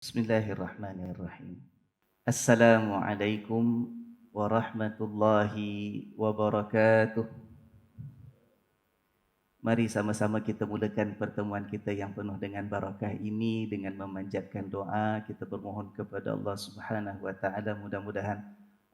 Bismillahirrahmanirrahim. Assalamualaikum warahmatullahi wabarakatuh. Mari sama-sama kita mulakan pertemuan kita yang penuh dengan barakah ini dengan memanjatkan doa. Kita bermohon kepada Allah Subhanahu wa taala, mudah-mudahan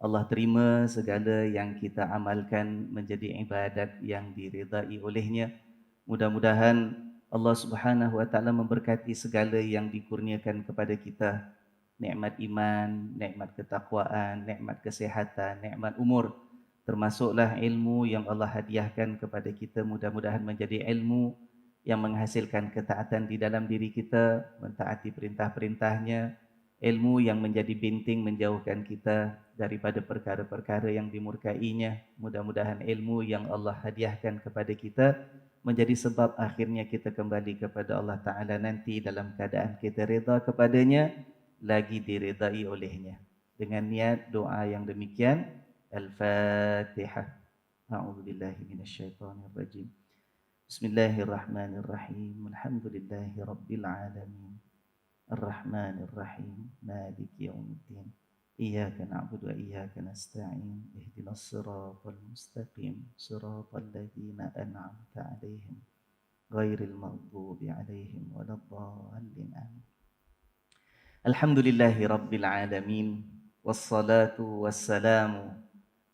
Allah terima segala yang kita amalkan menjadi ibadat yang diridai olehnya. Mudah-mudahan Allah Subhanahu wa taala memberkati segala yang dikurniakan kepada kita, nikmat iman, nikmat ketakwaan, nikmat kesihatan, nikmat umur, termasuklah ilmu yang Allah hadiahkan kepada kita. Mudah-mudahan menjadi ilmu yang menghasilkan ketaatan di dalam diri kita, mentaati perintah-perintahnya, ilmu yang menjadi binting menjauhkan kita daripada perkara-perkara yang dimurkainya. Mudah-mudahan ilmu yang Allah hadiahkan kepada kita menjadi sebab akhirnya kita kembali kepada Allah Ta'ala nanti dalam keadaan kita reda kepadanya, lagi diredai olehnya. Dengan niat doa yang demikian, Al-Fatihah. A'udzubillahi minasyaitonirrajim. Bismillahirrahmanirrahim. Alhamdulillahi rabbil alamin. Ar-Rahmanir-Rahim. Maliki yaumiddin. Iyyaka na'budu wa iyyaka nasta'in. Ihdinas siratal mustaqim. Siratal ladzina an'amta 'alaihim ghairil maghdubi 'alaihim waladdallin. Amin. Alhamdulillahi rabbil alamin. Wassalatu wassalamu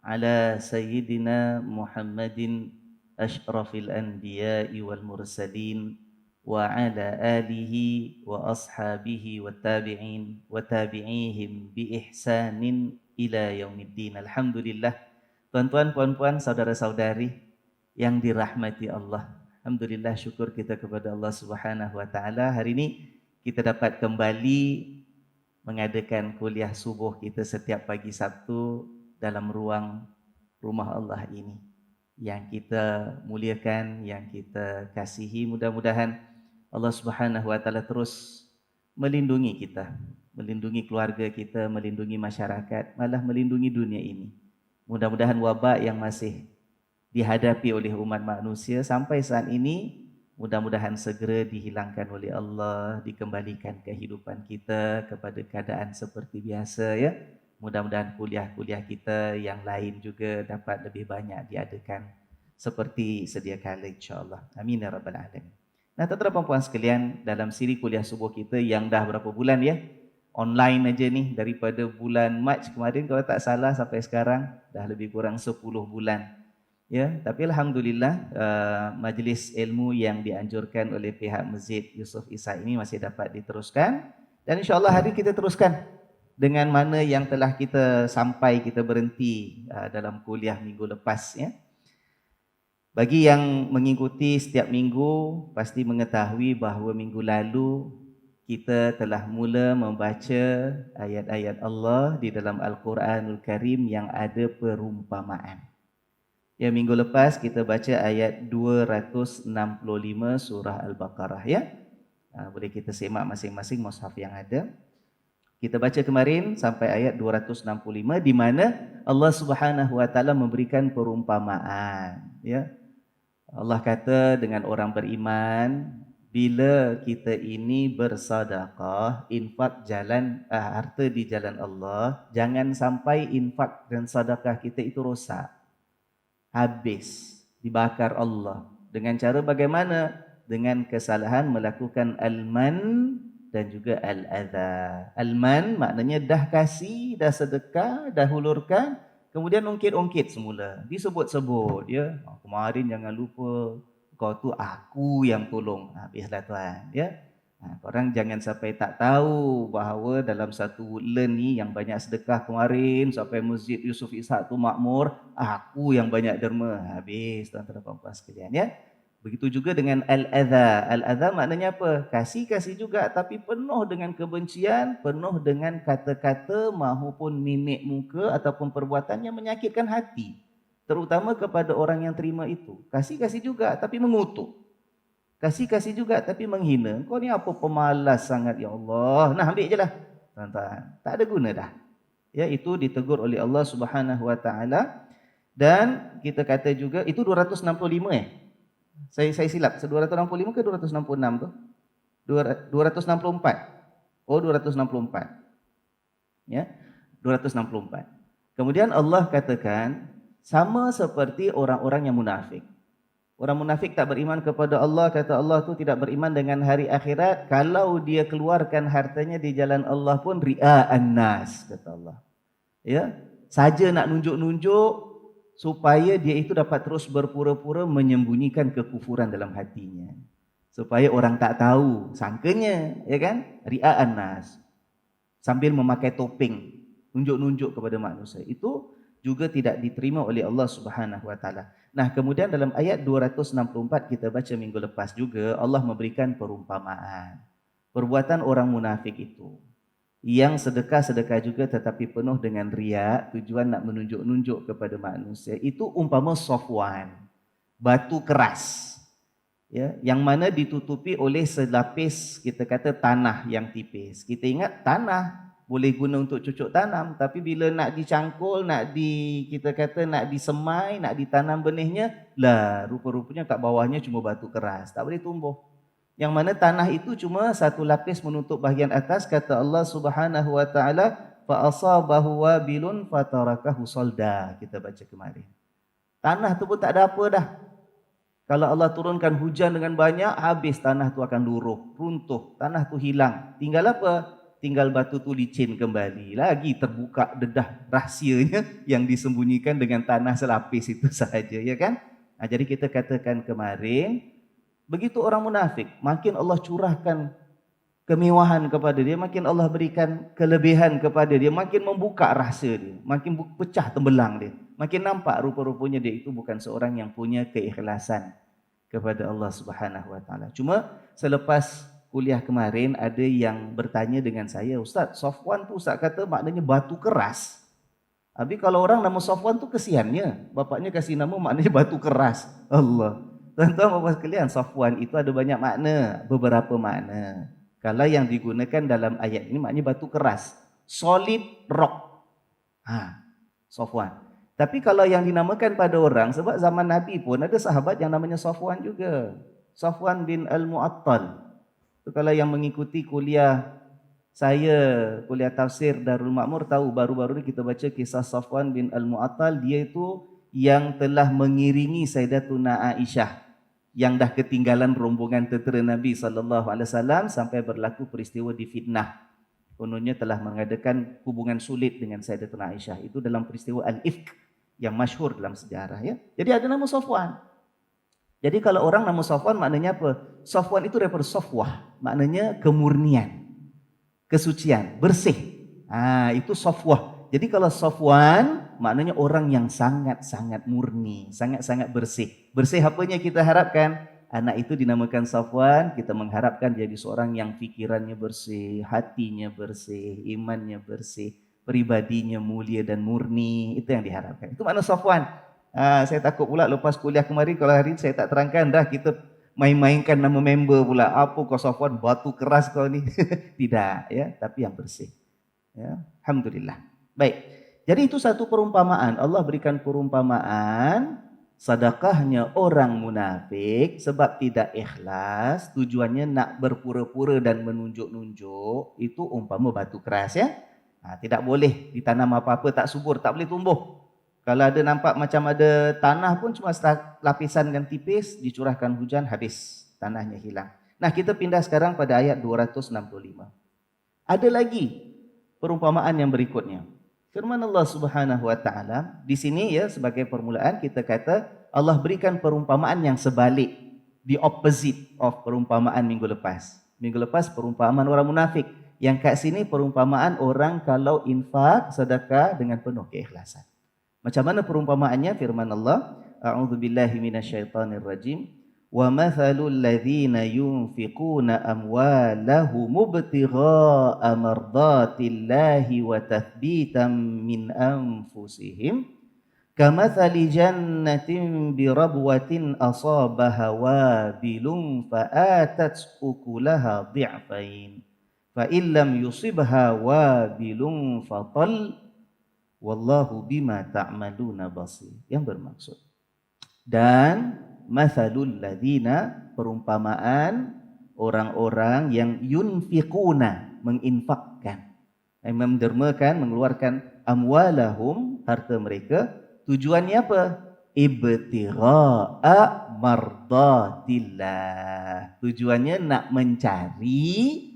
ala sayyidina Muhammadin asyrafil anbiya'i wal mursalin wa ala alihi wa ashabihi wa tabi'in wa tabi'ihim bi ihsanin ila yaumiddin. Alhamdulillah, tuan-tuan, puan-puan, saudara-saudari yang dirahmati Allah. Alhamdulillah, syukur kita kepada Allah Subhanahu wa taala. Hari ini kita dapat kembali mengadakan kuliah subuh kita setiap pagi Sabtu dalam ruang rumah Allah ini yang kita muliakan, yang kita kasihi. Mudah-mudahan Allah Subhanahu wa taala terus melindungi kita, melindungi keluarga kita, melindungi masyarakat, malah melindungi dunia ini. Mudah-mudahan wabak yang masih dihadapi oleh umat manusia sampai saat ini, mudah-mudahan segera dihilangkan oleh Allah, dikembalikan kehidupan kita kepada keadaan seperti biasa, ya. Mudah-mudahan kuliah-kuliah kita yang lain juga dapat lebih banyak diadakan seperti sedia kala, insya-Allah. Amin ya rabbal alamin. Nah, tuan-tuan dan puan sekalian, dalam siri kuliah subuh kita yang dah berapa bulan, ya, online aja nih, daripada bulan Mac kemarin kalau tak salah sampai sekarang dah lebih kurang 10 bulan. Ya, tapi alhamdulillah majlis ilmu yang dianjurkan oleh pihak Masjid Yusof Ishak ini masih dapat diteruskan, dan insya-Allah hari kita teruskan dengan mana yang telah kita sampai, kita berhenti dalam kuliah minggu lepas, ya. Bagi yang mengikuti setiap minggu pasti mengetahui bahawa minggu lalu kita telah mula membaca ayat-ayat Allah di dalam Al-Quranul Karim yang ada perumpamaan. Ya, minggu lepas kita baca ayat 265 surah Al-Baqarah, ya. Boleh kita semak masing-masing mushaf yang ada. Kita baca kemarin sampai ayat 265 di mana Allah Subhanahu wa taala memberikan perumpamaan, ya. Allah kata dengan orang beriman, bila kita ini bersedekah, infak harta di jalan Allah, jangan sampai infak dan sedekah kita itu rosak, habis, dibakar Allah. Dengan cara bagaimana? Dengan kesalahan melakukan al-man dan juga al-adha. Al-man maknanya dah kasih, dah sedekah, dah hulurkan, kemudian ungkit-ungkit semula, disebut-sebut, ya. Kemarin jangan lupa, kau tu aku yang tolong. Habislah tuan, ya. Korang jangan sampai tak tahu bahawa dalam satu bulan ni yang banyak sedekah kemarin sampai Masjid Yusof Ishak tu makmur, aku yang banyak derma. Habis tuan-tuan dan puan-puan sekalian, ya. Begitu juga dengan al-adha. Al-adha maknanya apa? Kasih-kasih juga tapi penuh dengan kebencian, penuh dengan kata-kata maupun mimik muka ataupun perbuatan yang menyakitkan hati, terutama kepada orang yang terima itu. Kasih-kasih juga tapi mengutuk. Kasih-kasih juga tapi menghina. Kau ni apa pemalas sangat, ya Allah. Nah, ambil je lah, tuan-tuan. Tak ada guna dah. Ya, itu ditegur oleh Allah Subhanahu wa taala. Dan kita kata juga itu 265, Saya silap, 265 ke 266 tu? 264. Oh 264. Ya, 264. Kemudian Allah katakan sama seperti orang-orang yang munafik. Orang munafik tak beriman kepada Allah, kata Allah tu tidak beriman dengan hari akhirat. Kalau dia keluarkan hartanya di jalan Allah pun ria'an nas, kata Allah. Ya, saja nak nunjuk-nunjuk supaya dia itu dapat terus berpura-pura menyembunyikan kekufuran dalam hatinya. Supaya orang tak tahu, sangkanya, ya kan? Ria'an nas. Sambil memakai topeng, nunjuk-nunjuk kepada manusia. Itu juga tidak diterima oleh Allah Subhanahu wa taala. Nah, kemudian dalam ayat 264 kita baca minggu lepas juga Allah memberikan perumpamaan. Perbuatan orang munafik itu yang sedekah-sedekah juga tetapi penuh dengan riya, tujuan nak menunjuk-nunjuk kepada manusia, itu umpama Safwan, batu keras. Ya, yang mana ditutupi oleh selapis kita kata tanah yang tipis. Kita ingat tanah boleh guna untuk cucuk tanam, tapi bila nak dicangkul, kita kata nak disemai, nak ditanam benihnya, lah rupa-rupanya kat bawahnya cuma batu keras, tak boleh tumbuh. Yang mana tanah itu cuma satu lapis menutup bahagian atas, kata Allah Subhanahu wa taala, fa asabahu wabilun fatarakahu salda. Kita baca kemarin. Tanah tu pun tak ada apa dah. Kalau Allah turunkan hujan dengan banyak, habis tanah tu akan luruh, runtuh, tanah tu hilang. Tinggal apa? Tinggal batu tu licin kembali. Lagi terbuka dedah rahsianya yang disembunyikan dengan tanah selapis itu sahaja, ya kan? Nah, jadi kita katakan kemarin, begitu orang munafik, makin Allah curahkan kemewahan kepada dia, makin Allah berikan kelebihan kepada dia, makin membuka rahsia dia, makin pecah tembelang dia, makin nampak rupa-rupanya dia itu bukan seorang yang punya keikhlasan kepada Allah Subhanahu wa taala. Cuma selepas kuliah kemarin ada yang bertanya dengan saya, Ustaz, Safwan tu Ustaz kata maknanya batu keras. Habis kalau orang nama Safwan tu kesiannya, bapaknya kasih nama maknanya batu keras. Allah. Tuan-tuan bapak sekalian, Safwan itu ada banyak makna, beberapa makna. Kalau yang digunakan dalam ayat ini maknanya batu keras, solid rock. Safwan. Tapi kalau yang dinamakan pada orang, sebab zaman Nabi pun ada sahabat yang namanya Safwan juga. Safwan bin Al-Mu'attal. Itu kalau yang mengikuti kuliah saya, kuliah tafsir Darul Ma'mur, tahu baru-baru ni kita baca kisah Safwan bin Al-Mu'attal. Dia itu yang telah mengiringi Sayyidatuna Aisyah yang dah ketinggalan rombongan tentera Nabi SAW sampai berlaku peristiwa difitnah. Kononnya telah mengadakan hubungan sulit dengan Sayyidatuna Aisyah. Itu dalam peristiwa Al-Ifk yang masyhur dalam sejarah, ya. Jadi ada nama Safwan. Jadi kalau orang nama Safwan maknanya apa? Safwan itu daripada safwah, maknanya kemurnian, kesucian, bersih. Itu safwah. Jadi kalau Safwan maknanya orang yang sangat-sangat murni, sangat-sangat bersih. Bersih apanya kita harapkan? Anak itu dinamakan Safwan, kita mengharapkan jadi seorang yang fikirannya bersih, hatinya bersih, imannya bersih, pribadinya mulia dan murni. Itu yang diharapkan. Itu makna Safwan. Saya takut pula lepas kuliah kemarin, kalau hari ini saya tak terangkan, dah kita main-mainkan nama member pula. Apa kau Safwan, batu keras kau ni. Tidak, ya, tapi yang bersih. Ya, alhamdulillah. Baik. Jadi itu satu perumpamaan. Allah berikan perumpamaan sedekahnya orang munafik sebab tidak ikhlas, tujuannya nak berpura-pura dan menunjuk-nunjuk, itu umpama batu keras, ya. Tidak boleh ditanam apa-apa, tak subur, tak boleh tumbuh. Kalau ada nampak macam ada tanah pun cuma lapisan yang tipis, dicurahkan hujan, habis, tanahnya hilang. Nah, kita pindah sekarang pada ayat 265. Ada lagi perumpamaan yang berikutnya. Firman Allah Subhanahu wa taala di sini, ya, sebagai permulaan kita kata Allah berikan perumpamaan yang sebalik, the opposite of perumpamaan minggu lepas. Minggu lepas perumpamaan orang munafik. Yang kat sini perumpamaan orang kalau infak, sedekah dengan penuh keikhlasan. Macam mana perumpamaannya? Firman Allah, a'udzubillahi minasyaitonirrajim. Wa mathalul ladzina yunfiquna amwalahum ibtigha'a mardatillahi wa tathbitan min anfusihim kamathali jannatin birabwatin asabaha wabilun fa'atat ukulaha dhi'fain fa illam yusibha wabilun fatal wallahu bima ta'maluna basir. Yang bermaksud, dan mathalul ladzina, perumpamaan orang-orang yang yunfiquna. menginfakkan, mendermakan, mengeluarkan amwalahum, harta mereka. Tujuannya apa? Ibtigha'a mardatillah. Tujuannya nak mencari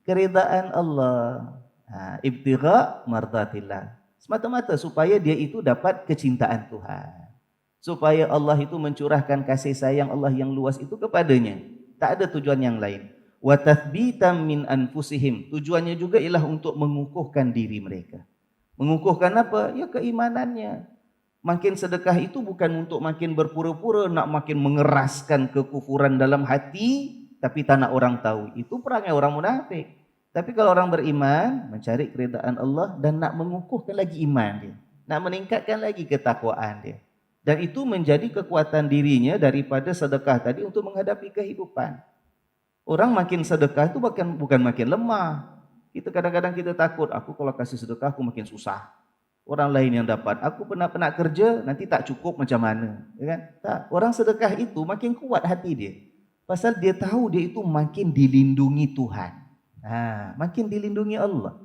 keridaan Allah. Ibtigha' mardatillah. Semata-mata supaya dia itu dapat kecintaan Tuhan. Supaya Allah itu mencurahkan kasih sayang Allah yang luas itu kepadanya. Tak ada tujuan yang lain. Wa tathbitan min anfusihim. Tujuannya juga ialah untuk mengukuhkan diri mereka. Mengukuhkan apa? Ya keimanannya. Makin sedekah itu bukan untuk makin berpura-pura nak makin mengeraskan kekufuran dalam hati, tapi tak nak orang tahu. Itu perangai orang munafik. Tapi kalau orang beriman, mencari keridaan Allah dan nak mengukuhkan lagi iman dia, nak meningkatkan lagi ketakwaan dia. Dan itu menjadi kekuatan dirinya daripada sedekah tadi untuk menghadapi kehidupan. Orang makin sedekah itu bukan makin lemah. Kita kadang-kadang kita takut, aku kalau kasih sedekah aku makin susah. Orang lain yang dapat, aku pernah kerja nanti tak cukup macam mana, ya kan? Tak. Orang sedekah itu makin kuat hati dia. Pasal dia tahu dia itu makin dilindungi Tuhan. Makin dilindungi Allah.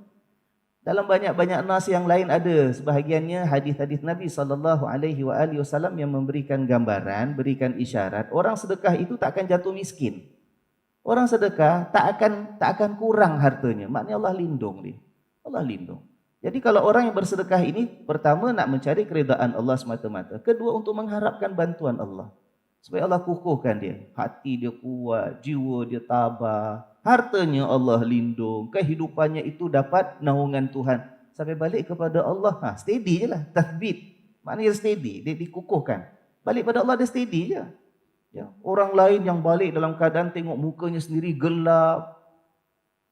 Dalam banyak-banyak nas yang lain ada sebahagiannya hadis-hadis Nabi SAW yang memberikan gambaran, berikan isyarat orang sedekah itu tak akan jatuh miskin. Orang sedekah tak akan kurang hartanya. Maknanya Allah lindung dia. Allah lindung. Jadi kalau orang yang bersedekah ini, pertama nak mencari keridaan Allah semata-mata. Kedua untuk mengharapkan bantuan Allah. Supaya Allah kukuhkan dia. Hati dia kuat, jiwa dia tabah. Hartanya Allah lindung. Kehidupannya itu dapat naungan Tuhan. Sampai balik kepada Allah, steady je lah. Tathbit. Maknanya steady, dia dikukuhkan. Balik pada Allah dia steady je. Ya. Orang lain yang balik dalam keadaan tengok mukanya sendiri gelap.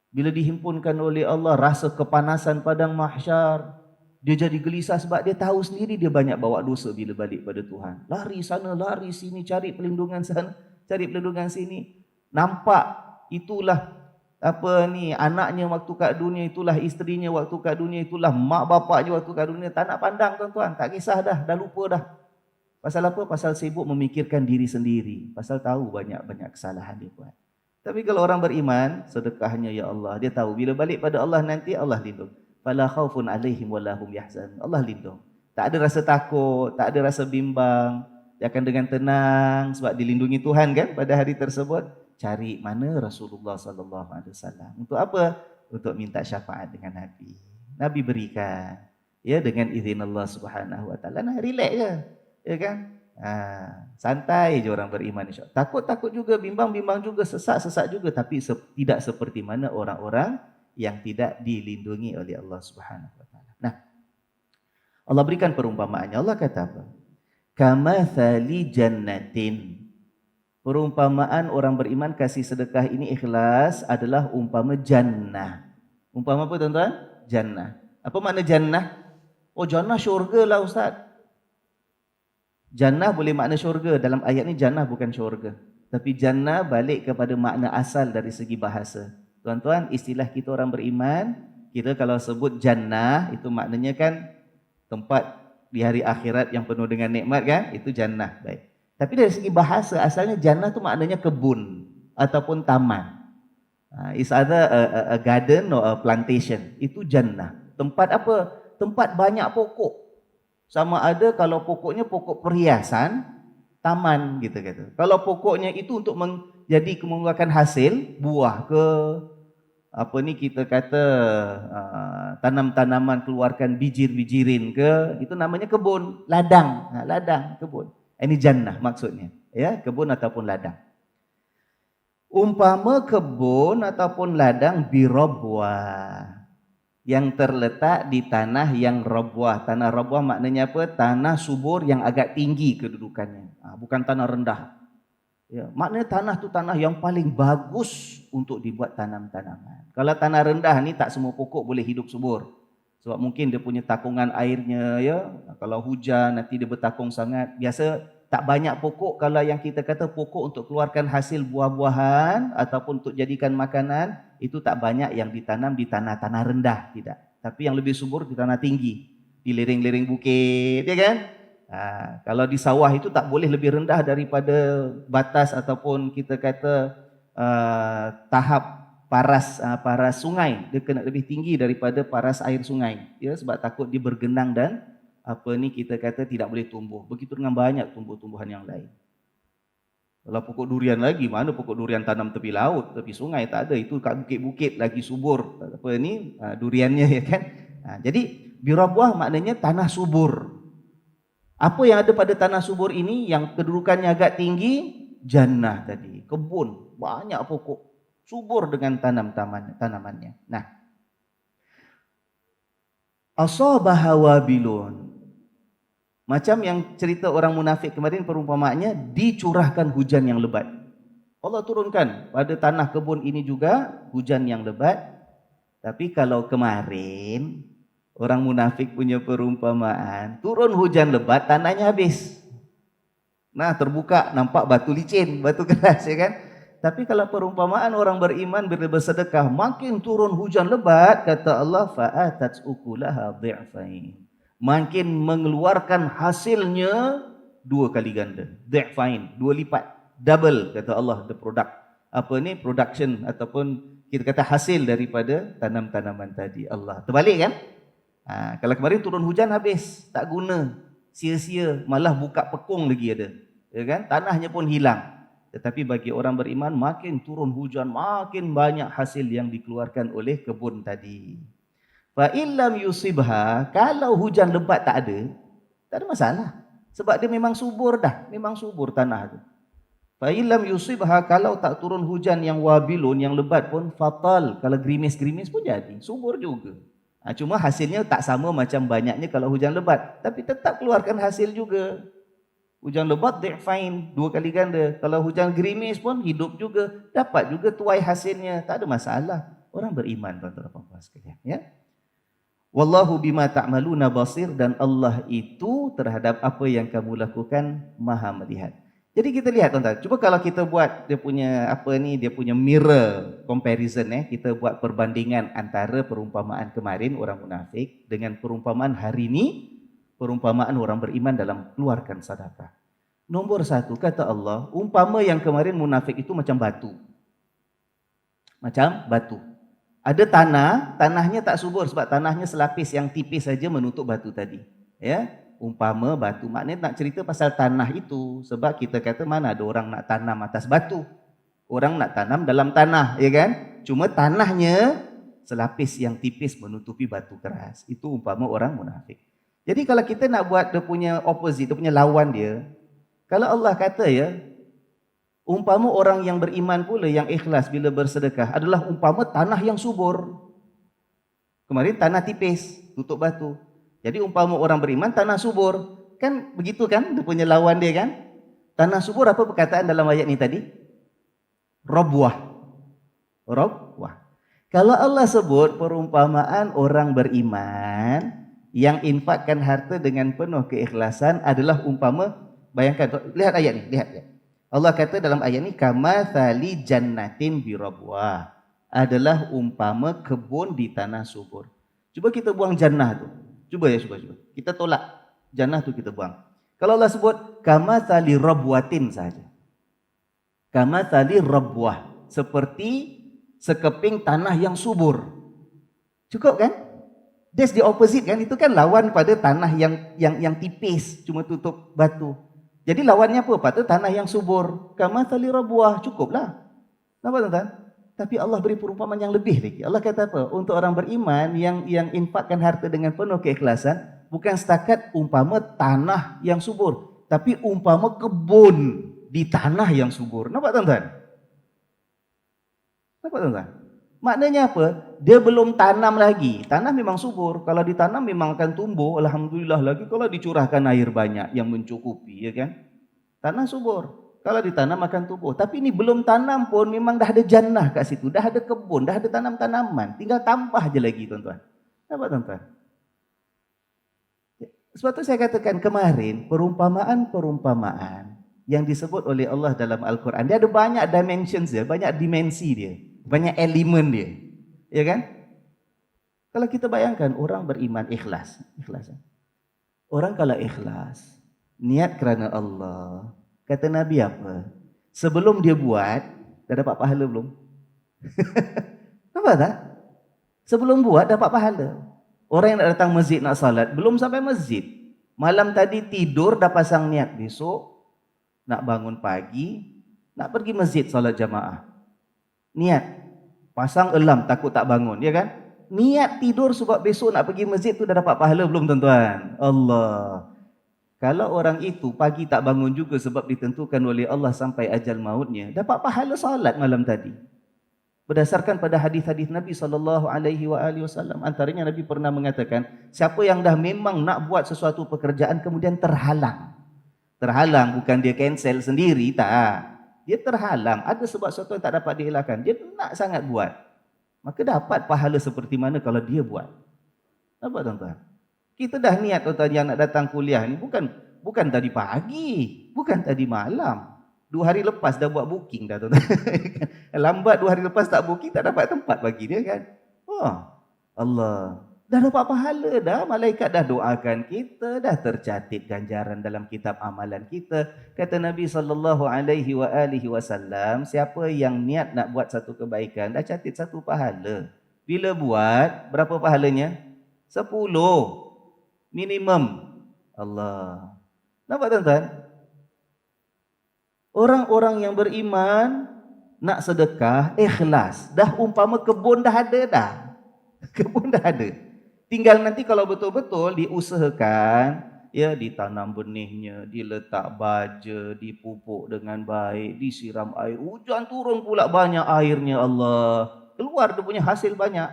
Bila dihimpunkan oleh Allah, rasa kepanasan padang mahsyar. Dia jadi gelisah sebab dia tahu sendiri dia banyak bawa dosa bila balik pada Tuhan. Lari sana, lari sini, cari perlindungan sana, cari perlindungan sini. Nampak itulah anaknya waktu kat dunia, itulah isterinya waktu kat dunia, itulah mak bapaknya waktu kat dunia. Tak nak pandang tuan-tuan, tak kisah dah lupa dah. Pasal apa? Pasal sibuk memikirkan diri sendiri. Pasal tahu banyak-banyak kesalahan dia buat. Tapi kalau orang beriman, sedekahnya ya Allah, dia tahu bila balik pada Allah nanti Allah lindung. Fala khaufun alaihim wala hum yahzanun. Allah lindung. Tak ada rasa takut, tak ada rasa bimbang. Dia akan dengan tenang sebab dilindungi Tuhan kan pada hari tersebut. Cari mana Rasulullah sallallahu alaihi wasallam. Untuk apa? Untuk minta syafaat dengan Nabi. Nabi berikan. Ya, dengan izin Allah Subhanahu wa taala. Nah, relax je. Ya kan? Santai je orang beriman, insya-Allah. Takut juga, bimbang juga, sesak juga, tapi tidak seperti mana orang-orang yang tidak dilindungi oleh Allah Subhanahu wa taala. Nah, Allah berikan perumpamaannya. Allah kata apa? Kamathali jannatin. Perumpamaan orang beriman kasih sedekah ini ikhlas adalah umpama jannah. Umpama apa tuan-tuan? Jannah. Apa makna jannah? Oh, jannah syurga lah Ustaz. Jannah boleh makna syurga. Dalam ayat ni jannah bukan syurga. Tapi jannah balik kepada makna asal dari segi bahasa. Tuan-tuan, istilah kita orang beriman, kita kalau sebut jannah, itu maknanya kan tempat di hari akhirat yang penuh dengan nikmat kan? Itu jannah. Baik. Tapi dari segi bahasa, asalnya jannah tu maknanya kebun ataupun taman. It's either a garden or a plantation. Itu jannah. Tempat apa? Tempat banyak pokok. Sama ada kalau pokoknya pokok perhiasan, taman gitu kata. Kalau pokoknya itu untuk mengeluarkan hasil, buah ke, kita kata tanam-tanaman keluarkan bijir-bijirin ke, itu namanya kebun, ladang, ladang, kebun. Ini jannah maksudnya, ya, kebun ataupun ladang. Umpama kebun ataupun ladang birabwah, yang terletak di tanah yang rabwah. Tanah rabwah maknanya apa? Tanah subur yang agak tinggi kedudukannya. Bukan tanah rendah. Ya, maknanya tanah tu tanah yang paling bagus untuk dibuat tanam-tanaman. Kalau tanah rendah ni tak semua pokok boleh hidup subur. Sebab mungkin dia punya takungan airnya, ya. Kalau hujan nanti dia bertakung sangat. Biasa tak banyak pokok. Kalau yang kita kata pokok untuk keluarkan hasil buah-buahan ataupun untuk jadikan makanan, itu tak banyak yang ditanam di tanah-tanah rendah, tidak. Tapi yang lebih subur di tanah tinggi, di lereng-lereng bukit, ya kan? Kalau di sawah itu tak boleh lebih rendah daripada batas ataupun kita kata tahap paras sungai, dia kena lebih tinggi daripada paras air sungai, ya, sebab takut dia bergenang dan kita kata tidak boleh tumbuh. Begitu dengan banyak tumbuh-tumbuhan yang lain. Kalau pokok durian lagi, mana pokok durian tanam tepi laut, tepi sungai, tak ada. Itu kat bukit-bukit lagi subur. Duriannya, ya kan. Jadi birabwah maknanya tanah subur. Apa yang ada pada tanah subur ini yang kedudukannya agak tinggi? Jannah tadi, kebun, banyak pokok, subur dengan tanamannya. Nah, asabaha wabilun. Macam yang cerita orang munafik kemarin, perumpamaannya dicurahkan hujan yang lebat. Allah turunkan pada tanah kebun ini juga hujan yang lebat. Tapi kalau kemarin orang munafik punya perumpamaan, turun hujan lebat, tanahnya habis. Nah, terbuka, nampak batu licin, batu keras, ya kan? Tapi kalau perumpamaan orang beriman bila bersedekah, makin turun hujan lebat, kata Allah, fa'atat ukulaha dhi'fain. Makin mengeluarkan hasilnya 2 kali ganda. Dhi'fain, 2 lipat. Double, kata Allah, the product. Production ataupun kita kata hasil daripada tanam-tanaman tadi. Allah. Terbalik kan? Kalau kemarin turun hujan habis, tak guna, sia-sia, malah buka pekung lagi ada. Ya kan? Tanahnya pun hilang. Tetapi bagi orang beriman, makin turun hujan, makin banyak hasil yang dikeluarkan oleh kebun tadi. Fa illam yusibha, kalau hujan lebat tak ada masalah. Sebab dia memang subur dah, memang subur tanah tu. Fa illam yusibha, kalau tak turun hujan yang wabilun, yang lebat pun fatal, kalau gerimis-gerimis pun jadi, subur juga. Cuma hasilnya tak sama macam banyaknya kalau hujan lebat, tapi tetap keluarkan hasil juga. Hujan lebat dhi'fain, 2 kali ganda. Kalau hujan gerimis pun hidup juga, dapat juga tuai hasilnya, tak ada masalah. Orang beriman, tuan-tuan dan puan-puan sekalian, ya. Wallahu bima ta'maluna basir, dan Allah itu terhadap apa yang kamu lakukan maha melihat. Jadi kita lihat, tuan-tuan, cuba kalau kita buat dia punya mirror comparison, kita buat perbandingan antara perumpamaan kemarin orang munafik dengan perumpamaan hari ini, perumpamaan orang beriman dalam keluarkan sedekah. Nombor 1, kata Allah, umpama yang kemarin munafik itu macam batu. Macam batu. Ada tanahnya tak subur sebab tanahnya selapis yang tipis saja menutup batu tadi. Ya, umpama batu. Maknanya nak cerita pasal tanah itu, sebab kita kata mana ada orang nak tanam atas batu. Orang nak tanam dalam tanah, ya kan? Cuma tanahnya selapis yang tipis menutupi batu keras. Itu umpama orang munafik. Jadi kalau kita nak buat dia punya opposite, dia punya lawan dia, kalau Allah kata, ya, umpama orang yang beriman pula yang ikhlas bila bersedekah adalah umpama tanah yang subur. Kemarin tanah tipis, tutup batu. Jadi umpama orang beriman tanah subur. Kan begitu kan dia punya lawan dia kan? Tanah subur, apa perkataan dalam ayat ni tadi? Rabwah. Rabwah. Kalau Allah sebut perumpamaan orang beriman yang infakkan harta dengan penuh keikhlasan adalah umpama, bayangkan, lihat ayat ni, lihat. Allah kata dalam ayat ni, kamathali jannatin birabwah, adalah umpama kebun di tanah subur. Cuba kita buang jannah tu. Cuba. Kita tolak jannah tu, kita buang. Kalau Allah sebut kamathali rabwatin saja. Kamathali rabwah, seperti sekeping tanah yang subur. Cukup kan? That's the opposite kan? Itu kan lawan pada tanah yang tipis, cuma tutup batu. Jadi lawannya apa? Patut tanah yang subur. Kamathali rabwah, cukuplah. Nampak tuan-tuan? Tapi Allah beri perumpamaan yang lebih lagi. Allah kata apa? Untuk orang beriman yang infakkan harta dengan penuh keikhlasan, bukan setakat umpama tanah yang subur, tapi umpama kebun di tanah yang subur. Nampak tuan-tuan? Nampak tuan-tuan? Maknanya apa? Dia belum tanam lagi. Tanah memang subur. Kalau ditanam memang akan tumbuh. Alhamdulillah, lagi kalau dicurahkan air banyak yang mencukupi, ya kan? Tanah subur. Kalau ditanam akan tumbuh. Tapi ini belum tanam pun memang dah ada jannah kat situ. Dah ada kebun, dah ada tanam-tanaman. Tinggal tambah je lagi, tuan-tuan. Nampak, tuan-tuan? Sebab tu saya katakan kemarin, perumpamaan-perumpamaan yang disebut oleh Allah dalam Al-Quran, dia ada banyak dimensions dia, banyak dimensi dia, banyak elemen dia. Ya kan? Kalau kita bayangkan orang beriman ikhlas. Orang kalau ikhlas, niat kerana Allah, kata Nabi apa? Sebelum dia buat, dah dapat pahala belum? Nampak tak? Sebelum buat dapat pahala. Orang yang nak datang masjid nak salat, belum sampai masjid. Malam tadi tidur dah pasang niat besok, nak bangun pagi, nak pergi masjid salat jamaah. Niat, pasang alarm takut tak bangun, ya kan? Niat tidur sebab besok nak pergi masjid tu dah dapat pahala belum tuan-tuan? Allah. Kalau orang itu pagi tak bangun juga sebab ditentukan oleh Allah sampai ajal mautnya, dapat pahala salat malam tadi. Berdasarkan pada hadis-hadis Nabi SAW, antaranya Nabi pernah mengatakan, siapa yang dah memang nak buat sesuatu pekerjaan kemudian terhalang. Terhalang bukan dia cancel sendiri, tak. Dia terhalang, ada sebab sesuatu yang tak dapat dielakkan. Dia nak sangat buat. Maka dapat pahala seperti mana kalau dia buat. Nampak tuan-tuan? Kita dah niat tuan-tuan yang nak datang kuliah ni, bukan tadi pagi, bukan tadi malam. 2 hari lepas dah buat booking dah tuan-tuan. Lambat 2 hari lepas tak booking, tak dapat tempat bagi dia kan. Oh, Allah. Dah dapat pahala dah, malaikat dah doakan kita, dah tercatat ganjaran dalam kitab amalan kita. Kata Nabi SAW, siapa yang niat nak buat satu kebaikan, dah catat 1 pahala. Bila buat, berapa pahalanya? 10 minimum. Allah. Nampak tuan-tuan? Orang-orang yang beriman nak sedekah, ikhlas. Dah umpama kebun dah ada dah. Kebun dah ada. Tinggal nanti kalau betul-betul diusahakan, ya ditanam benihnya, diletak baja, dipupuk dengan baik, disiram air. Hujan turun pula banyak airnya Allah. Keluar dia punya hasil banyak.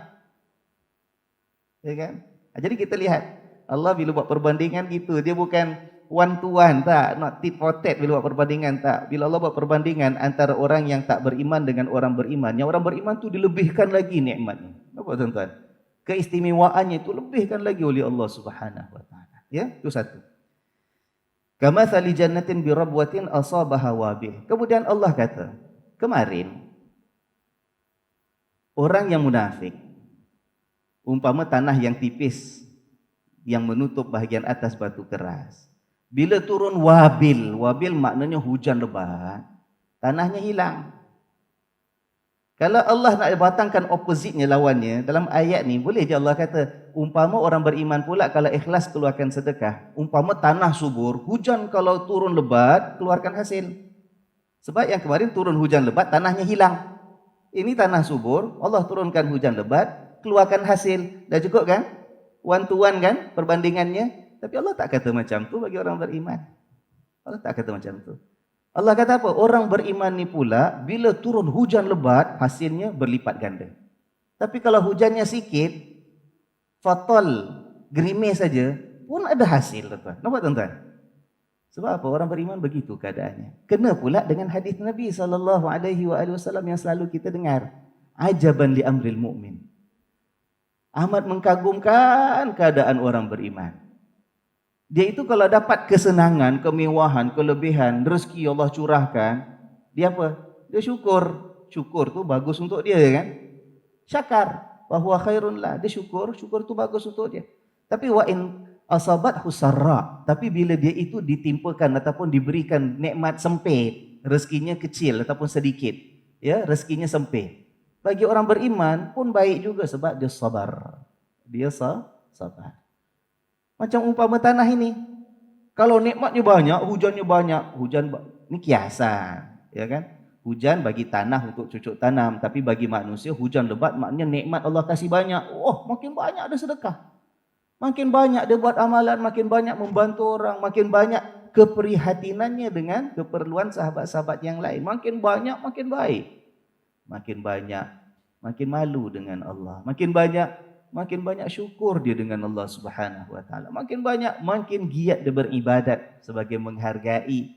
Ya kan? Jadi kita lihat, Allah bila buat perbandingan gitu, dia bukan one to one, tak, not tit for tat bila buat perbandingan, tak. Bila Allah buat perbandingan antara orang yang tak beriman dengan orang beriman, yang orang beriman tu dilebihkan lagi nikmatnya. Nampak tuan-tuan? Keistimewaannya itu lebihkan lagi oleh Allah Subhanahu wa taala. Ya, itu satu. Kamathali jannatin bi rabwatin asabaha wabil. Kemudian Allah kata, kemarin orang yang munafik umpama tanah yang tipis yang menutup bahagian atas batu keras. Bila turun wabil, wabil maknanya hujan lebat, tanahnya hilang. Kalau Allah nak batangkan opposite-nya, lawannya, dalam ayat ni boleh je Allah kata, umpama orang beriman pula kalau ikhlas keluarkan sedekah, umpama tanah subur, hujan kalau turun lebat, keluarkan hasil. Sebab yang kemarin turun hujan lebat, tanahnya hilang. Ini tanah subur, Allah turunkan hujan lebat, keluarkan hasil. Dah cukup kan? One to one kan perbandingannya? Tapi Allah tak kata macam tu bagi orang beriman. Allah tak kata macam tu. Allah kata apa? Orang beriman ni pula, bila turun hujan lebat, hasilnya berlipat ganda. Tapi kalau hujannya sikit, fatal, gerimis saja, pun ada hasil, tuan-tuan. Nampak tuan-tuan? Sebab apa? Orang beriman begitu keadaannya. Kena pula dengan hadis Nabi SAW yang selalu kita dengar. Ajaban li amril mu'min. Amat mengagumkan keadaan orang beriman. Dia itu kalau dapat kesenangan, kemewahan, kelebihan, rezeki Allah curahkan, dia apa? Dia syukur. Syukur tu bagus untuk dia kan? Syakar, bahwa khairun lah. Dia syukur, syukur tu bagus untuk dia. Tapi wa in asabathu sarra, tapi bila dia itu ditimpakan ataupun diberikan nikmat sempit, rezekinya kecil ataupun sedikit, ya, rezekinya sempit. Bagi orang beriman pun baik juga sebab dia sabar. Dia sabar. Macam umpama tanah ini, kalau nikmatnya banyak, hujannya banyak, ini kiasan, ya kan? Hujan bagi tanah untuk cucuk tanam, tapi bagi manusia hujan lebat maknanya nikmat Allah kasih banyak. Oh, makin banyak ada sedekah. Makin banyak dia buat amalan, makin banyak membantu orang, makin banyak keprihatinannya dengan keperluan sahabat-sahabat yang lain. Makin banyak, makin baik. Makin banyak, makin malu dengan Allah. Makin banyak syukur dia dengan Allah Subhanahu wa taala. Makin banyak, makin giat dia beribadat sebagai menghargai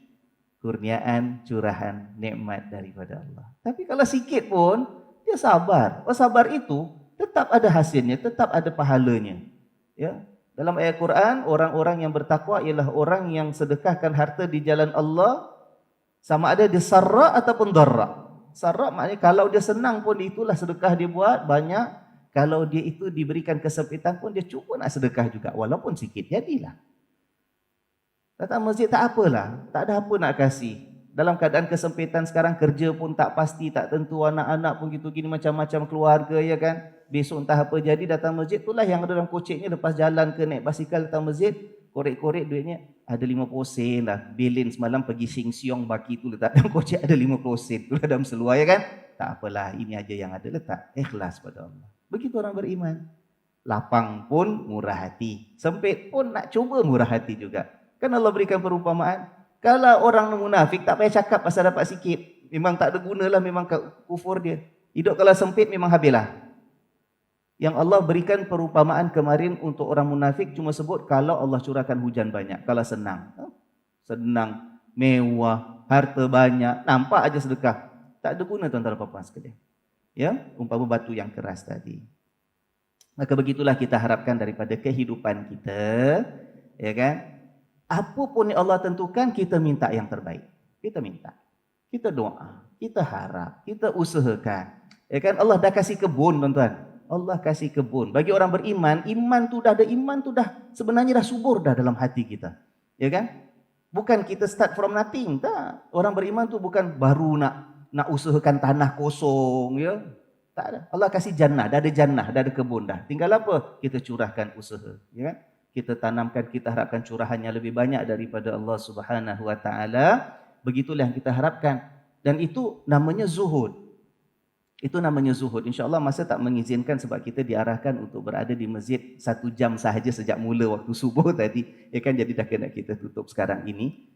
kurniaan, curahan nikmat daripada Allah. Tapi kalau sikit pun dia sabar. Oh, sabar itu tetap ada hasilnya, tetap ada pahalanya. Ya. Dalam ayat Quran, orang-orang yang bertakwa ialah orang yang sedekahkan harta di jalan Allah, sama ada di sarra ataupun darra. Sarra maknanya kalau dia senang pun itulah sedekah dia buat banyak. Kalau dia itu diberikan kesempitan pun dia cuba nak sedekah juga. Walaupun sikit, jadilah. Datang masjid tak apalah. Tak ada apa nak kasih. Dalam keadaan kesempitan sekarang, kerja pun tak pasti, tak tentu, anak-anak pun gitu gini, macam-macam keluarga, ya kan. Besok entah apa jadi, datang masjid, itulah yang ada dalam koceknya, lepas jalan ke naik basikal datang masjid, korek-korek duitnya, ada 50 sen lah. Bilin semalam pergi Sing Siong baki tu letak dalam kocek, ada 50 sen tu lah dalam seluar, ya kan. Tak apalah, ini aja yang ada, letak. Ikhlas pada Allah. Begitu orang beriman. Lapang pun murah hati, sempit pun nak cuba murah hati juga. Kan Allah berikan perumpamaan. Kalau orang munafik tak payah cakap pasal dapat sikit, memang tak ada guna lah, memang kufur dia. Hidup kalau sempit memang habislah. Yang Allah berikan perumpamaan kemarin untuk orang munafik cuma sebut kalau Allah curahkan hujan banyak, kalau senang. Senang, mewah, harta banyak, nampak aja sedekah. Tak ada guna tuan-tuan dan puan-puan sekalian. Ya, umpama batu yang keras tadi. Maka begitulah kita harapkan daripada kehidupan kita, ya kan? Apapun yang Allah tentukan, kita minta yang terbaik. Kita minta, kita doa, kita harap, kita usahakan. Ya kan? Allah dah kasih kebun, tuan-tuan. Allah kasih kebun. Bagi orang beriman, iman tu dah sebenarnya dah subur dah dalam hati kita. Ya kan? Bukan kita start from nothing, tak. Orang beriman tu bukan baru nak usahakan tanah kosong, ya. Tak ada. Allah kasih jannah, dah ada kebun dah. Tinggal apa? Kita curahkan usaha, ya kan? Kita tanamkan, kita harapkan curahannya lebih banyak daripada Allah Subhanahu wa taala. Begitulah yang kita harapkan. Dan itu namanya zuhud. Itu namanya zuhud. Insya-Allah masa tak mengizinkan sebab kita diarahkan untuk berada di masjid 1 jam sahaja sejak mula waktu subuh tadi. Ya kan, jadi dah kena kita tutup sekarang ini.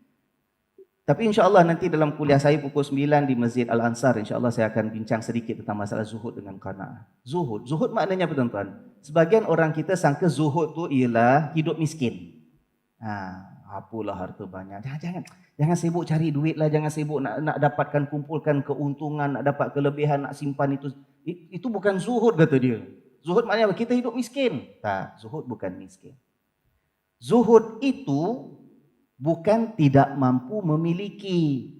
Tapi insya-Allah nanti dalam kuliah saya pukul 9 di Masjid Al-Ansar, insya-Allah saya akan bincang sedikit tentang masalah zuhud dengan qanaah. Zuhud maknanya apa tuan-tuan? Sebagian orang kita sangka zuhud tu ialah hidup miskin. Apalah harta banyak. Jangan sibuk cari duit lah, jangan sibuk nak dapatkan, kumpulkan keuntungan, nak dapat kelebihan, nak simpan itu. Itu bukan zuhud kata dia. Zuhud maknanya apa? Kita hidup miskin. Tak, zuhud bukan miskin. Zuhud itu bukan tidak mampu memiliki.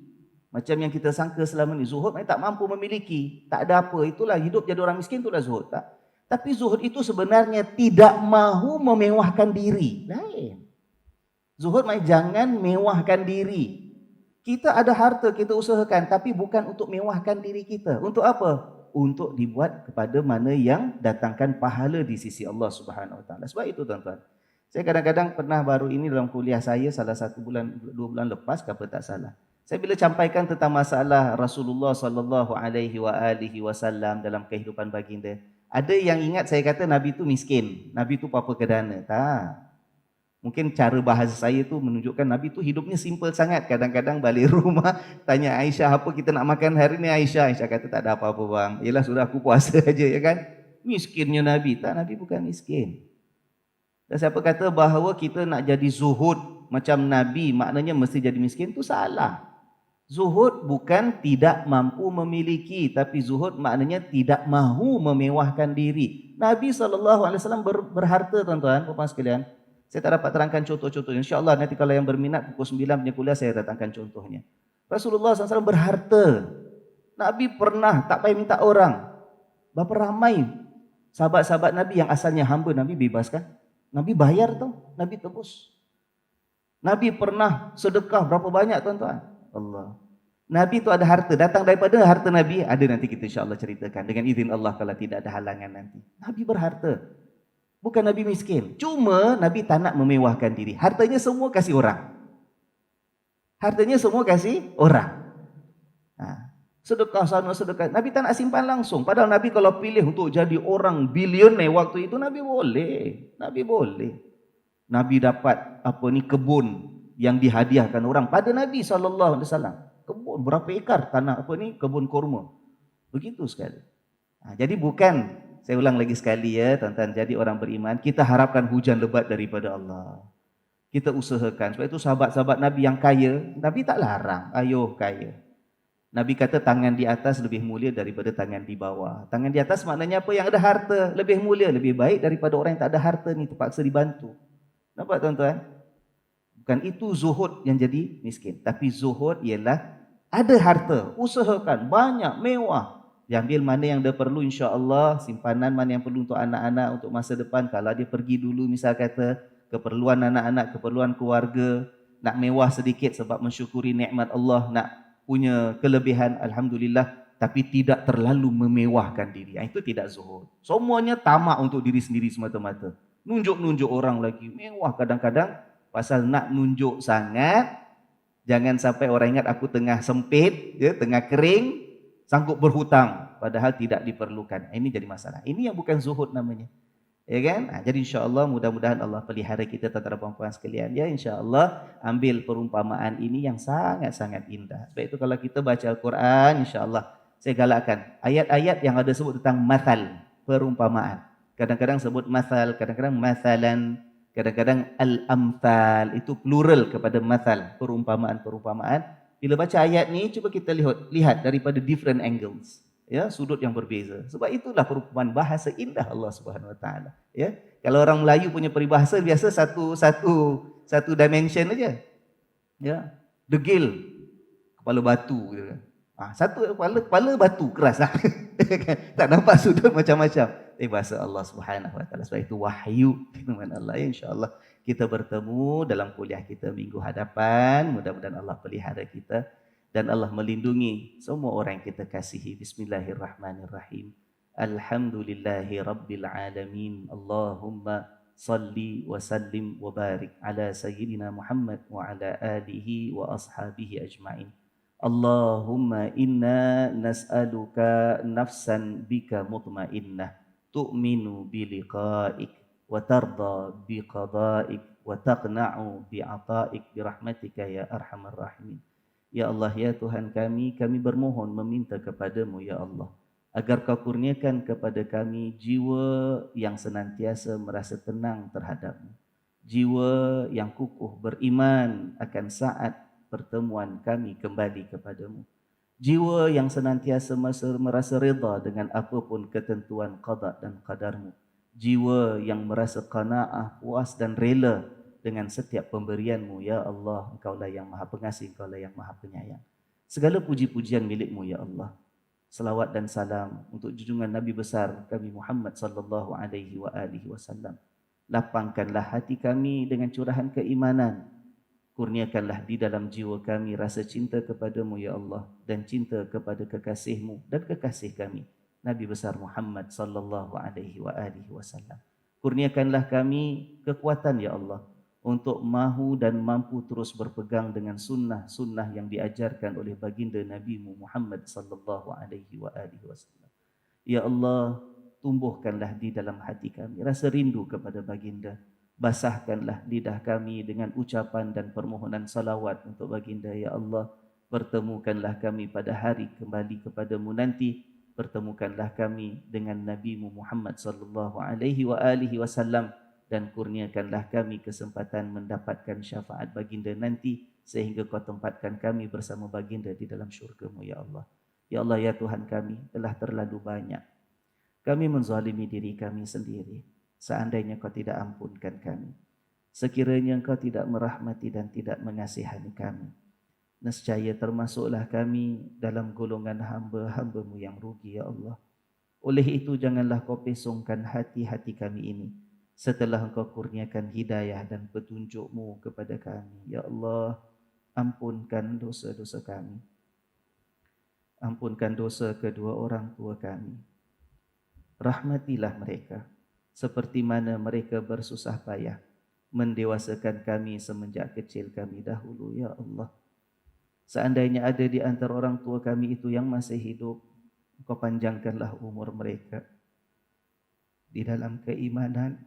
Macam yang kita sangka selama ni, zuhud maknanya tak mampu memiliki, tak ada apa, itulah hidup jadi orang miskin, itulah zuhud. Tak. Tapi zuhud itu sebenarnya tidak mahu memewahkan diri. Lain. Zuhud maknanya jangan mewahkan diri. Kita ada harta, kita usahakan, tapi bukan untuk mewahkan diri kita. Untuk apa? Untuk dibuat kepada mana yang datangkan pahala di sisi Allah Subhanahu wa taala. Sebab itu tuan-tuan, saya kadang-kadang pernah baru ini dalam kuliah saya, salah 1 bulan, 2 bulan lepas, apa tak salah. Saya bila campaikan tentang masalah Rasulullah sallallahu alaihi wasallam dalam kehidupan baginda, ada yang ingat saya kata Nabi tu miskin, Nabi tu papa kedana. Tak. Mungkin cara bahasa saya tu menunjukkan Nabi tu hidupnya simple sangat. Kadang-kadang balik rumah tanya Aisyah, apa kita nak makan hari ni Aisyah? Aisyah kata tak ada apa-apa bang. Yalah sudah aku puasa aja, ya kan. Miskinnya Nabi. Tak, Nabi bukan miskin. Dan siapa kata bahawa kita nak jadi zuhud macam Nabi, maknanya mesti jadi miskin, itu salah. Zuhud bukan tidak mampu memiliki, tapi zuhud maknanya tidak mahu memewahkan diri. Nabi SAW berharta tuan-tuan, puan-puan sekalian. Saya tak dapat terangkan contoh-contohnya. InsyaAllah nanti kalau yang berminat pukul 9 punya kuliah saya datangkan contohnya. Rasulullah SAW berharta. Nabi pernah tak payah minta orang. Berapa ramai sahabat-sahabat Nabi yang asalnya hamba, Nabi bebaskan. Nabi bayar tau, Nabi tebus. Nabi pernah sedekah berapa banyak tuan-tuan? Allah. Nabi tu ada harta, datang daripada harta Nabi, ada nanti kita insya-Allah ceritakan dengan izin Allah kalau tidak ada halangan nanti. Nabi berharta. Bukan Nabi miskin. Cuma Nabi tak nak memewahkan diri. Hartanya semua kasih orang. Hartanya semua kasih orang. Sedekah sana, sedekah. Nabi tak nak simpan langsung. Padahal Nabi kalau pilih untuk jadi orang bilioner waktu itu, Nabi boleh. Nabi boleh. Nabi dapat kebun yang dihadiahkan orang pada Nabi SAW. Kebun berapa ekar tanah kebun kurma. Begitu sekali. Jadi bukan, saya ulang lagi sekali ya tuan-tuan, jadi orang beriman kita harapkan hujan lebat daripada Allah. Kita usahakan. Sebab itu sahabat-sahabat Nabi yang kaya, Nabi tak larang, ayo kaya. Nabi kata tangan di atas lebih mulia daripada tangan di bawah. Tangan di atas maknanya apa? Yang ada harta lebih mulia, lebih baik daripada orang yang tak ada harta ni terpaksa dibantu. Nampak tuan-tuan? Bukan itu zuhud yang jadi miskin. Tapi zuhud ialah ada harta, usahakan, banyak, mewah. Diambil mana yang dia perlu insya-Allah, simpanan mana yang perlu untuk anak-anak, untuk masa depan. Kalau dia pergi dulu misal kata, keperluan anak-anak, keperluan keluarga, nak mewah sedikit sebab mensyukuri nikmat Allah, nak punya kelebihan, alhamdulillah, tapi tidak terlalu memewahkan diri. Itu tidak zuhud. Semuanya tamak untuk diri sendiri semata-mata. Nunjuk-nunjuk orang lagi, mewah kadang-kadang, pasal nak nunjuk sangat, jangan sampai orang ingat aku tengah sempit, ya, tengah kering, sanggup berhutang, padahal tidak diperlukan. Ini jadi masalah. Ini yang bukan zuhud namanya. Ya kan? Jadi insya-Allah mudah-mudahan Allah pelihara kita tuan-tuan dan puan-puan sekalian. Ya insya-Allah ambil perumpamaan ini yang sangat-sangat indah. Sebab itu kalau kita baca Al-Quran, insya-Allah saya galakkan ayat-ayat yang ada sebut tentang mathal, perumpamaan. Kadang-kadang sebut mathal, kadang-kadang mathalan, kadang-kadang al-amthal, itu plural kepada mathal, perumpamaan-perumpamaan. Bila baca ayat ni cuba kita lihat daripada different angles. Ya, sudut yang berbeza. Sebab itulah perumpamaan bahasa indah Allah Subhanahu Wa Taala. Ya, kalau orang Melayu punya peribahasa biasa satu dimension aja. Ya, degil, kepala batu gitu kan. Satu kepala batu keras lah. Tak nampak sudut macam-macam. Bahasa Allah Subhanahu Wa Taala. Sebab itu wahyu firman Allah. Ya, insya-Allah kita bertemu dalam kuliah kita minggu hadapan. Mudah-mudahan Allah pelihara kita dan Allah melindungi semua orang yang kita kasihi. Bismillahirrahmanirrahim. Alhamdulillahi rabbil alamin. Allahumma salli wa sallim wa barik ala sayyidina Muhammad wa ala alihi wa ashabihi ajma'in. Allahumma inna nas'aluka nafsan bika mutmainnah tu'minu bi liqa'ik wa tarda bi qada'ik wa taqna'u bi 'ata'ik bi rahmatika ya arhamar rahimin. Ya Allah, ya Tuhan kami bermohon meminta kepadamu ya Allah, agar kau kurniakan kepada kami jiwa yang senantiasa merasa tenang terhadapmu, jiwa yang kukuh beriman akan saat pertemuan kami kembali kepadamu, jiwa yang senantiasa merasa reda dengan apapun ketentuan qada dan qadarmu, jiwa yang merasa qanaah, puas dan rela dengan setiap pemberianmu ya Allah. Engkaulah yang maha pengasih, engkaulah yang maha penyayang. Segala puji-pujian milikmu ya Allah. Selawat dan salam untuk junjungan Nabi besar kami Muhammad sallallahu alaihi wasallam. Lapangkanlah hati kami dengan curahan keimanan. Kurniakanlah di dalam jiwa kami rasa cinta kepadamu ya Allah, dan cinta kepada kekasihmu dan kekasih kami Nabi besar Muhammad sallallahu alaihi wasallam. Kurniakanlah kami kekuatan ya Allah, untuk mahu dan mampu terus berpegang dengan sunnah-sunnah yang diajarkan oleh baginda Nabi Muhammad sallallahu alaihi wasallam. Ya Allah, tumbuhkanlah di dalam hati kami rasa rindu kepada baginda. Basahkanlah lidah kami dengan ucapan dan permohonan salawat untuk baginda ya Allah. Pertemukanlah kami pada hari kembali kepadamu nanti. Pertemukanlah kami dengan Nabi Muhammad sallallahu alaihi wasallam. Dan kurniakanlah kami kesempatan mendapatkan syafaat baginda nanti, sehingga kau tempatkan kami bersama baginda di dalam syurga-Mu ya Allah. Ya Allah, ya Tuhan kami, telah terlalu banyak kami menzalimi diri kami sendiri. Seandainya kau tidak ampunkan kami, sekiranya engkau tidak merahmati dan tidak mengasihani kami, nescaya termasuklah kami dalam golongan hamba-hamba-Mu yang rugi ya Allah. Oleh itu janganlah kau pesongkan hati-hati kami ini setelah engkau kurniakan hidayah dan petunjuk-Mu kepada kami. Ya Allah, ampunkan dosa-dosa kami. Ampunkan dosa kedua orang tua kami. Rahmatilah mereka, seperti mana mereka bersusah payah mendewasakan kami semenjak kecil kami dahulu. Ya Allah, seandainya ada di antara orang tua kami itu yang masih hidup, Engkau panjangkanlah umur mereka di dalam keimanan,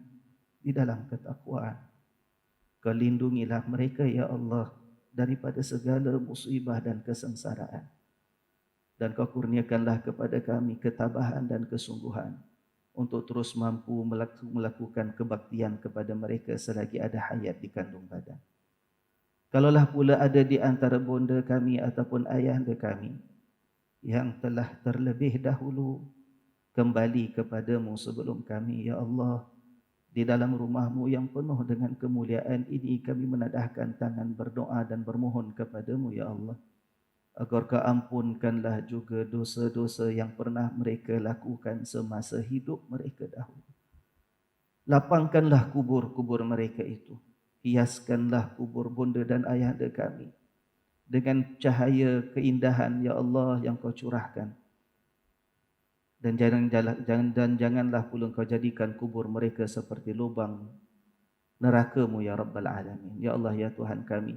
di dalam ketakwaan. Kau lindungilah mereka ya Allah daripada segala musibah dan kesengsaraan. Dan kau kurniakanlah kepada kami ketabahan dan kesungguhan untuk terus mampu melakukan kebaktian kepada mereka selagi ada hayat di kandung badan. Kalaulah pula ada di antara bonda kami ataupun ayahanda kami yang telah terlebih dahulu kembali kepadamu sebelum kami, ya Allah, di dalam rumah-Mu yang penuh dengan kemuliaan ini, kami menadahkan tangan berdoa dan bermohon kepadamu ya Allah, agar Kau ampunkanlah juga dosa-dosa yang pernah mereka lakukan semasa hidup mereka dahulu. Lapangkanlah kubur-kubur mereka itu. Hiaskanlah kubur bonda dan ayahanda kami dengan cahaya keindahan ya Allah yang kau curahkan. Dan janganlah pula kau jadikan kubur mereka seperti lubang neraka-Mu ya Rabbal Alamin. Ya Allah ya Tuhan kami,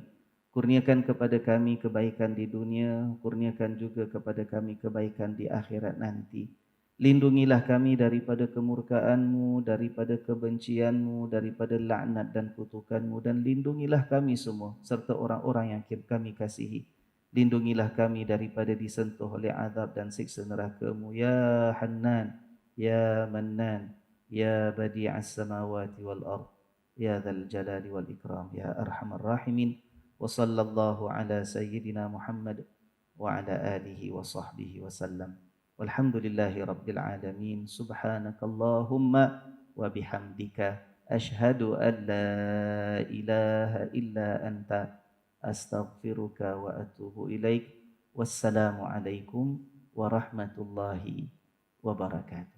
kurniakan kepada kami kebaikan di dunia, kurniakan juga kepada kami kebaikan di akhirat nanti. Lindungilah kami daripada kemurkaan-Mu, daripada kebencian-Mu, daripada laknat dan kutukan-Mu, dan lindungilah kami semua serta orang-orang yang kami kasihi. Lindungilah kami daripada disentuh oleh azab dan siksa neraka-Mu ya Hannan, ya Mannan, ya Badi'as samawati wal ard, ya Dzal Jalali wal Ikram, ya Arhamar Rahimin. Wa sallallahu ala sayyidina Muhammad wa ala alihi wa sahbihi wa sallam. Walhamdulillahi rabbil alamin. Subhanakallahumma wa bihamdika ashhadu an la ilaha illa anta astaghfiruka wa atubu ilaik. Wassalamu alaikum warahmatullahi wabarakatuh.